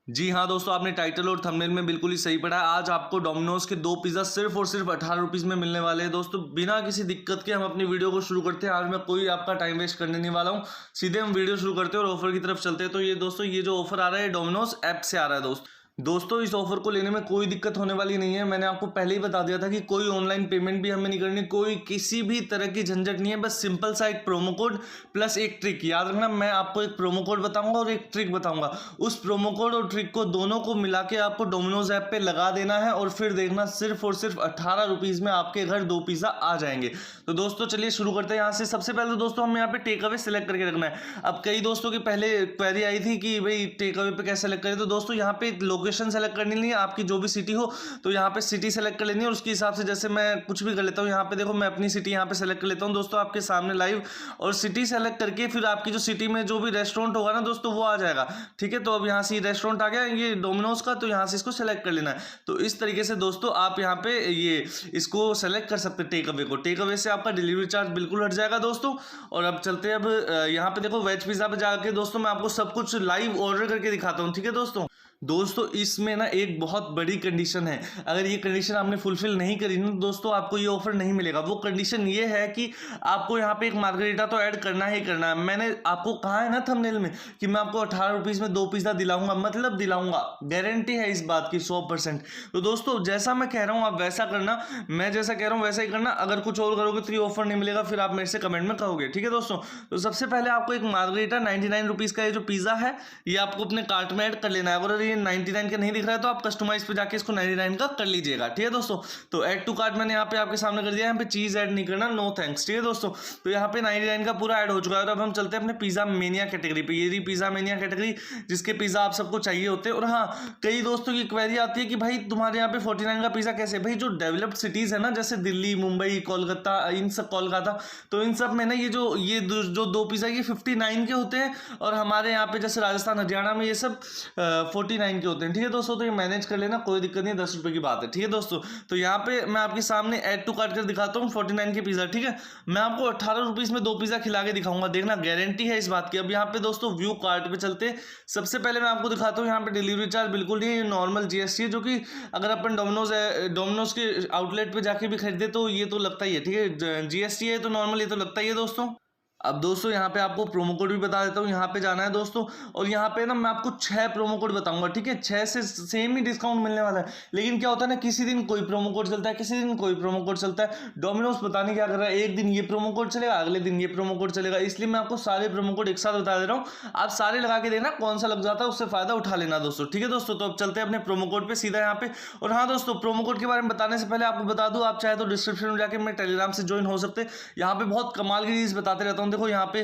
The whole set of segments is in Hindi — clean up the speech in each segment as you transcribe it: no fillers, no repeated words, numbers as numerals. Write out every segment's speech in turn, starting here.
जी हाँ दोस्तों, आपने टाइटल और थंबनेल में बिल्कुल ही सही पढ़ा है। आज आपको डोमिनोज के 2 पिज़्ज़ा सिर्फ और सिर्फ 18 रुपीज़ में मिलने वाले हैं। दोस्तों बिना किसी दिक्कत के हम अपनी वीडियो को शुरू करते हैं। आज मैं कोई आपका टाइम वेस्ट करने नहीं वाला हूँ, सीधे हम वीडियो शुरू करते हैं और ऑफर की तरफ चलते हैं। तो ये दोस्तों, ये जो ऑफर आ रहा है डोमिनोज ऐप से आ रहा है। दोस्तों इस ऑफर को लेने में कोई दिक्कत होने वाली नहीं है। मैंने आपको पहले ही बता दिया था कि कोई ऑनलाइन पेमेंट भी हमें नहीं करनी, कोई किसी भी तरह की झंझट नहीं है। बस सिंपल सा एक प्रोमो कोड प्लस एक ट्रिक। याद रखना, मैं आपको एक प्रोमो कोड बताऊंगा और एक ट्रिक बताऊंगा। उस प्रोमो कोड और ट्रिक को दोनों को मिला के आपको डोमिनोज ऐप पे लगा देना है और फिर देखना सिर्फ और सिर्फ 18 रुपीज़ में आपके घर 2 पिज़्ज़ा आ जाएंगे। तो दोस्तों चलिए शुरू करते हैं यहाँ से। सबसे पहले दोस्तों हमें यहाँ पे टेक अवे सेलेक्ट करके रखना है। अब कई दोस्तों की पहले क्वेरी आई थी कि भाई टेक अवे पे कैसे सेलेक्ट करें। तो दोस्तों यहाँ पे लोकेशन सेलेक्ट करनी है, आपकी जो भी सिटी हो तो यहाँ पे सिटी सेलेक्ट कर लेनी है और उसके हिसाब से जैसे मैं कुछ भी कर लेता हूँ। यहाँ पे देखो मैं अपनी सिटी यहाँ पे सेलेक्ट कर लेता हूँ दोस्तों आपके सामने लाइव, और सिटी सेलेक्ट करके फिर आपकी जो सिटी में जो भी रेस्टोरेंट होगा ना दोस्तों वो आ जाएगा। ठीक है, तो अब यहाँ से रेस्टोरेंट आ गया ये डोमिनोज का, तो यहाँ से इसको सेलेक्ट कर लेना है। तो इस तरीके से दोस्तों आप यहाँ पे ये इसको सेलेक्ट कर सकते हैं टेक अवे को। टेक अवे से आपका डिलीवरी चार्ज बिल्कुल हट जाएगा दोस्तों। और अब चलते हैं, अब यहाँ पे देखो वेज पिज्जा पे जाके दोस्तों मैं आपको सब कुछ लाइव ऑर्डर करके दिखाता हूँ। ठीक है दोस्तों इसमें ना एक बहुत बड़ी कंडीशन है। अगर ये कंडीशन आपने फुलफिल नहीं करी ना दोस्तों, आपको ये ऑफर नहीं मिलेगा। वो कंडीशन ये है कि आपको यहाँ पे एक मार्गरीटा तो ऐड करना ही करना है। मैंने आपको कहा है ना थंबनेल में कि मैं आपको 18 रुपीज़ में 2 पिज़्ज़ा दिलाऊंगा, मतलब दिलाऊंगा, गारंटी है इस बात की 100%। तो दोस्तों जैसा मैं कह रहा हूँ आप वैसा करना, मैं जैसा कह रहा हूँ वैसा ही करना। अगर कुछ और करोगे तो ये ऑफर नहीं मिलेगा, फिर आप मेरे से कमेंट में कहोगे। ठीक है दोस्तों, तो सबसे पहले आपको एक मार्गरीटा 99 रुपीज़ का ये जो पिज़्ज़ा है ये आपको अपने कार्ट में ऐड कर लेना है। अगर ये 99 का नहीं दिख रहा है तो आप कस्टमाइज पे जाके इसको 99 का कर लीजिएगा। ठीक है दोस्तों, तो ऐड टू कार्ट मैंने यहाँ पे आपके सामने कर दिया है। यहाँ पे चीज ऐड नहीं करना, नो थैंक्स। ठीक है दोस्तों, तो यहाँ पे 99 का पूरा ऐड हो चुका है। और अब हम चलते हैं अपने पिज्जा मेनिया कैटेगरी पे। ये रही पिज्जा मेनिया कैटेगरी, जिसके पिज्जा आप सबको चाहिए होते हैं। और हाँ, कई दोस्तों की क्वेरी आती है कि भाई तुम्हारे यहाँ पे 49 का पिज्जा कैसे। भाई जो डेवलप्ड सिटीज है ना, जैसे दिल्ली, मुंबई, कोलकाता, इन सब कोलकाता, तो इन सब में ना ये जो 2 पिज्जा ये 59 के होते हैं। और हमारे यहाँ पे जैसे राजस्थान, हरियाणा में ये सब 49 के होते हैं। ठीक है दोस्तों, तो ये मैनेज कर लेना, कोई दिक्कत नहीं, 10 रुपए की बात है। ठीक है दोस्तों, तो यहाँ पे मैं आपके सामने ऐड टू कार्ट कर दिखाता हूँ 49 के पिज्जा। ठीक है, मैं आपको 18 रुपीज़ में 2 पिज्जा खिला के दिखाऊंगा, देखना गारंटी है इस बात की। अब यहाँ पे दोस्तों व्यू कार्ट पे चलते, सबसे पहले मैं आपको दिखाता हूँ यहाँ पे डिलीवरी चार्ज बिल्कुल नहीं, नॉर्मल जीएसटी है, जो कि अगर अपन डोमिनोज के आउटलेट पे जाके भी खरीदे तो ये तो लगता ही है। ठीक है, जीएसटी है तो नॉर्मल ये तो लगता ही है दोस्तों। अब दोस्तों यहाँ पे आपको प्रोमो कोड भी बता देता हूँ, यहाँ पे जाना है दोस्तों। और यहाँ पे ना मैं आपको 6 प्रोमो कोड बताऊंगा। ठीक है, 6 से सेम ही डिस्काउंट मिलने वाला है। लेकिन क्या होता है ना, किसी दिन कोई प्रोमो कोड चलता है, किसी दिन कोई प्रोमो कोड चलता है। डोमिनोज पता नहीं क्या कर रहा है, एक दिन ये प्रोमो कोड चलेगा, अगले दिन ये प्रोमो कोड चलेगा। इसलिए मैं आपको सारे प्रोमो कोड एक साथ बता दे रहा हूँ, आप सारे लगा के देना, कौन सा लग जाता है उससे फायदा उठा लेना दोस्तों। ठीक है दोस्तों, तो अब चलते हैं अपने प्रोमो कोड पे सीधा यहाँ पे। और हाँ दोस्तों, प्रोमो कोड के बारे में बताने से पहले आपको बता दूं, आप चाहे तो डिस्क्रिप्शन में जाके मेरे टेलीग्राम से ज्वाइन हो सकते हैं। यहाँ पे बहुत कमाल की चीज बताते रहता हूँ। देखो यहाँ पे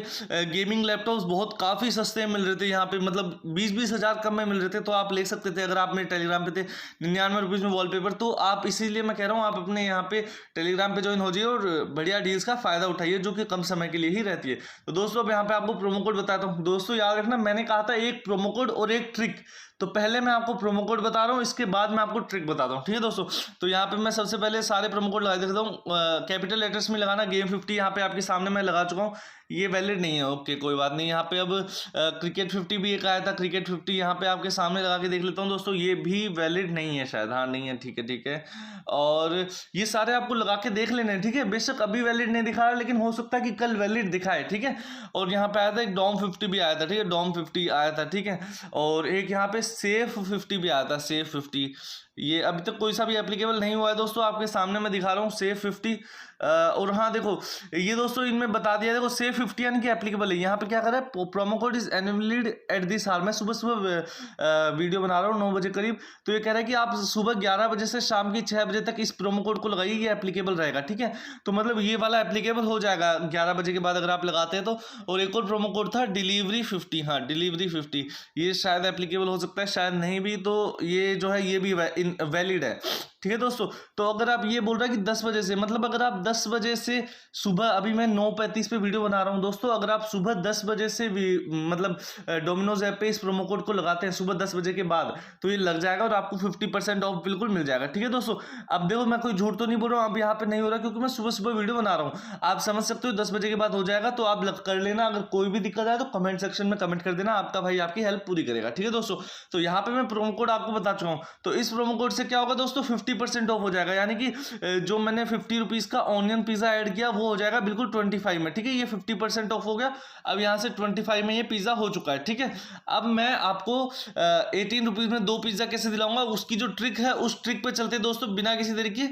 गेमिंग लैपटॉप्स बहुत काफ़ी सस्ते मिल रहे थे यहाँ पे, मतलब 20-20 हज़ार कम में मिल रहे थे, तो आप ले सकते थे अगर आप मेरे टेलीग्राम पे थे। 99 रुपीज़ में वॉलपेपर, तो आप इसीलिए मैं कह रहा हूँ आप अपने यहाँ पे टेलीग्राम पे ज्वाइन हो जाइए और बढ़िया डील्स का फायदा उठाइए, जो कि कम समय के लिए ही रहती है। तो दोस्तों अब यहाँ पे आपको प्रोमो कोड बताता हूँ। दोस्तों याद रखना, मैंने कहा था एक प्रोमो कोड और एक ट्रिक, तो पहले मैं आपको प्रोमो कोड बता रहा हूँ, इसके बाद मैं आपको ट्रिक बताता हूँ। ठीक है दोस्तों, तो यहाँ पे मैं सबसे पहले सारे प्रोमो कोड लगा देता हूँ। कैपिटल लेटर्स में लगाना, गेम 50 यहाँ पे आपके सामने मैं लगा चुका हूँ, ये वैलिड नहीं है। ओके कोई बात नहीं। यहाँ पे अब क्रिकेट 50 भी एक आया था, क्रिकेट 50 यहाँ पे आपके सामने लगा के देख लेता हूँ दोस्तों, ये भी वैलिड नहीं है शायद, हाँ नहीं है। ठीक है, और ये सारे आपको लगा के देख लेने। ठीक है, बेशक अभी वैलिड नहीं दिखा रहा, लेकिन हो सकता है कि कल वैलिड दिखाए। ठीक है, और यहाँ पे आया था एक डॉम 50 भी आया था। ठीक है, डॉम 50 आया था। ठीक है, और एक यहाँ पे सेफ 50 भी आया था, सेफ 50। ये अभी तक कोई सा भी एप्लीकेबल नहीं हुआ है दोस्तों, आपके सामने मैं दिखा रहा हूँ सेफ 50। और हाँ देखो ये दोस्तों इनमें बता दिया, देखो सेफ 50 यानी कि एप्लीकेबल है। यहाँ पे क्या कर रहा है, promo code is enabled at this hour. मैं सुबह वीडियो बना रहा हूँ 9 बजे करीब, तो ये कह रहा है कि आप सुबह 11 बजे से शाम की 6 बजे तक इस प्रोमो कोड को लगाइए, ये एप्लीकेबल रहेगा। ठीक है, तो मतलब ये वाला एप्लीकेबल हो जाएगा 11 बजे के बाद अगर आप लगाते हैं तो। और एक और प्रोमो कोड था डिलीवरी 50, हाँ डिलीवरी 50, ये शायद एप्लीकेबल हो सकता है, शायद नहीं भी। तो ये जो है ये भी वैलिड है। ठीक है दोस्तों। तो अगर आप ये बोल रहे हैं कि 10 बजे से, मतलब अगर आप 10 बजे से सुबह, अभी मैं 9:35 पे वीडियो बना रहा हूँ दोस्तों, अगर आप सुबह 10 बजे से भी मतलब डोमिनोज ऐप पे इस प्रोमो कोड को लगाते हैं सुबह 10 बजे के बाद, तो ये लग जाएगा और आपको 50% ऑफ बिल्कुल मिल जाएगा। ठीक है दोस्तों। अब देखो मैं कोई झूठ तो नहीं बोल रहा हूँ, अब यहाँ पे नहीं हो रहा क्योंकि मैं सुबह सुबह वीडियो बना रहा हूँ। आप समझ सकते हो 10 बजे के बाद हो जाएगा, तो आप कर लेना। अगर कोई भी दिक्कत आए तो कमेंट सेक्शन में कमेंट कर देना, आपका भाई आपकी हेल्प पूरी करेगा। ठीक है दोस्तों। तो यहाँ पे मैं प्रोमो कोड आपको बता चुका हूँ। तो इस प्रोमो कोड से क्या होगा दोस्तों, 50% ऑफ हो जाएगा, यानी कि जो मैंने 50 रुपीज़ का ऑनियन पिज़्ज़ा ऐड किया वो हो जाएगा बिल्कुल 25 में। ठीक है, ये 50% ऑफ हो गया। अब यहाँ से 25 में ये पिज़्ज़ा हो चुका है। ठीक है, अब मैं आपको 18 रुपीज़ में 2 पिज़्ज़ा कैसे दिलाऊंगा, उसकी जो ट्रिक है उस ट्रिक पे चलते दोस्तों बिना किसी तरीके।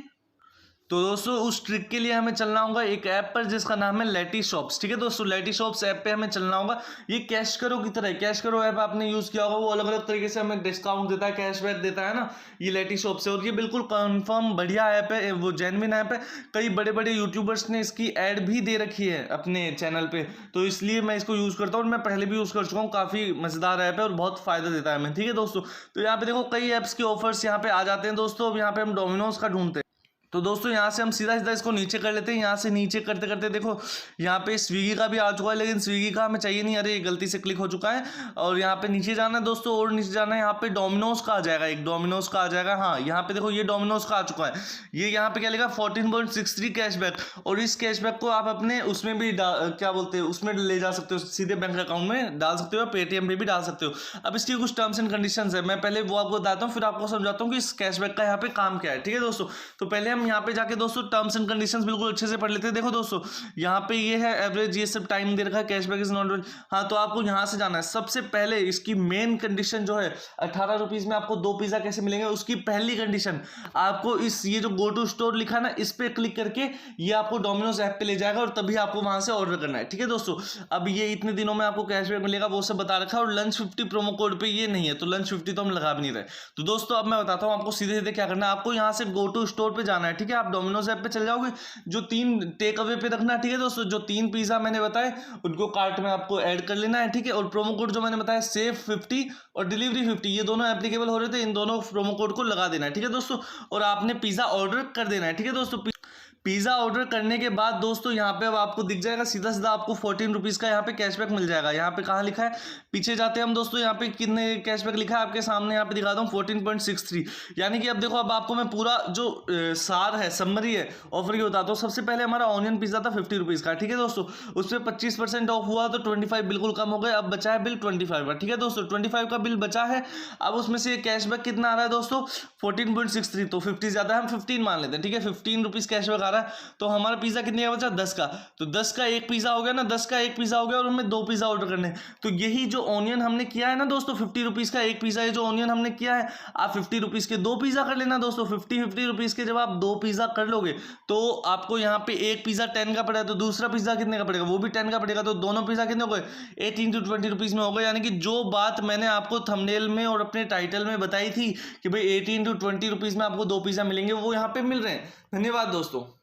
तो दोस्तों उस ट्रिक के लिए हमें चलना होगा एक ऐप पर जिसका नाम है लेटी शॉप्स। ठीक है दोस्तों, लेटी शॉप्स ऐप पे हमें चलना होगा। ये कैश करो की तरह है, कैश करो ऐप आपने यूज किया होगा, वो अलग अलग तरीके से हमें डिस्काउंट देता है, कैशबैक देता है ना, ये लेटी शॉप्स है। और ये बिल्कुल कंफर्म बढ़िया ऐप है, वो जेन्युइन ऐप है। कई बड़े बड़े यूट्यूबर्स ने इसकी ऐड भी दे रखी है अपने चैनल पे, तो इसलिए मैं इसको यूज करता हूँ। मैं पहले भी यूज कर चुका हूँ, काफी मजेदार ऐप है और बहुत फायदा देता है हमें। ठीक है दोस्तों, तो यहाँ पे देखो कई ऐप्स के ऑफर्स यहाँ पे आ जाते हैं दोस्तों। अब यहाँ पे हम डोमिनोज का ढूंढते हैं, तो दोस्तों यहाँ से हम सीधा सीधा इसको नीचे कर लेते हैं। यहाँ से नीचे करते करते देखो यहाँ पे स्विगी का भी आ चुका है, लेकिन स्विगी का हमें चाहिए नहीं, अरे गलती से क्लिक हो चुका है। और यहाँ पे नीचे जाना है दोस्तों, और नीचे जाना है, यहाँ पे डोमिनोज का आ जाएगा, एक डोमिनोज का आ जाएगा। हाँ यहाँ पे देखो ये डोमिनोज का आ चुका है। ये यहाँ पे क्या लिखा 14.63 कैशबैक, और इस कैशबैक को आप अपने उसमें भी क्या बोलते हैं उसमें ले जा सकते हो, सीधे बैंक अकाउंट में डाल सकते हो, पेटीएम पे भी डाल सकते हो। अब इसकी कुछ टर्म्स एंड कंडीशंस है, मैं पहले वो आपको बताता हूँ, फिर आपको समझाता हूँ कि इस कैशबैक का यहाँ पे काम क्या है। ठीक है दोस्तों, तो पहले हम यहाँ पे जाके दोस्तों टर्म्स एंड कंडीशंस बिल्कुल अच्छे से पढ़ लेते हैं। देखो दोस्तों यहाँ पे ये है एवरेज, ये सब टाइम दे रखा है, कैशबैक इज नॉट। हाँ तो आपको यहाँ से जाना है। सबसे पहले इसकी मेन कंडीशन जो है 18 रुपीज में आपको 2 पिज्जा कैसे मिलेंगे, उसकी पहली कंडीशन आपको इस ये जो गो टू स्टोर लिखा है ना, इस पे क्लिक करके ये आपको डोमिनोज ऐप पे ले जाएगा और तभी आपको वहां से ऑर्डर करना है। ठीक है दोस्तों, अब ये इतने दिनों में आपको कैशबैक मिलेगा वो सब बता रखा है, और लंच 50 प्रोमो कोड पे ये नहीं है, तो लंच 50 तो हम लगा भी नहीं रहे। तो दोस्तों अब मैं बताता हूँ आपको सीधे सीधे क्या करना है। आपको यहाँ से गो टू स्टोर पे जाना है। ठीक है, आप डोमिनोज ऐप पे चल जाओगे, जो 3 टेक अवे पे रखना है। ठीक है दोस्तों, जो 3 पिज्जा मैंने बताए उनको कार्ट में आपको ऐड कर लेना है। ठीक है, और प्रोमो कोड जो मैंने बताया सेव 50 और डिलीवरी 50, ये दोनों एप्लीकेबल हो रहे थे, इन दोनों प्रोमो कोड को लगा देना है। ठीक है दोस्तों, और आपने पिज्जा ऑर्डर कर देना है। ठीक है दोस्तों, पिज़्ज़ा ऑर्डर करने के बाद दोस्तों यहाँ पे अब आपको दिख जाएगा सीधा सीधा आपको 14 रुपीज़ का यहाँ पे कैशबैक मिल जाएगा। यहाँ पे कहाँ लिखा है, पीछे जाते हैं हम दोस्तों, यहाँ पे कितने कैशबैक लिखा है आपके सामने, यहाँ पे दिखाता हूँ 14.63। यानी कि अब देखो, अब आपको मैं पूरा जो सार है, समरी है ऑफर की बताता हूँ। सबसे पहले हमारा ऑनियन पिज़्ज़ा था 50 रुपीज़ का। ठीक है दोस्तों, उस पर 25% ऑफ हुआ तो 25 बिल्कुल कम हो गए, अब बचा है बिल 25 का। ठीक है दोस्तों, 25 का बिल बचा है। अब उसमें से कैशबैक कितना आ रहा है दोस्तों 14.63, तो 50 ज़्यादा है, हम 15 मान लेते हैं। ठीक है, 15 रुपीज़ कैशबैक आ रहा है, तो हमारा पिज़्ज़ा कितने का बचा 10 का, तो 10 का एक पिज़्ज़ा हो गया ना, 10 का एक पिज़्ज़ा हो गया, और हमें 2 पिज़्ज़ा ऑर्डर करने। तो यही जो ऑनियन हमने किया है ना दोस्तों, 50 रुपीज़ का एक पिज़्ज़ा, ये जो ऑनियन हमने किया है, आप 50 रुपीज़ के 2 पिज़्ज़ा कर लेना दोस्तों। 50 रुपीज़ के जब आप 2 पिज़्ज़ा कर लोगे तो आपको यहाँ पे एक पिज़्ज़ा 10 का पड़ेगा, तो दूसरा पिज़्ज़ा कितने का पड़ेगा, वो भी 10 का पड़ेगा, तो दोनों पिज़्ज़ा कितने हो गए 18 to 20 रुपीज़ में हो गए। यानी कि जो बात मैंने आपको थंबनेल में और अपने टाइटल में बताई थी कि भाई 18 to 20 रुपीज़ में आपको 2 पिज़्ज़ा मिलेंगे, वो यहाँ पे मिल रहे हैं। धन्यवाद दोस्तों।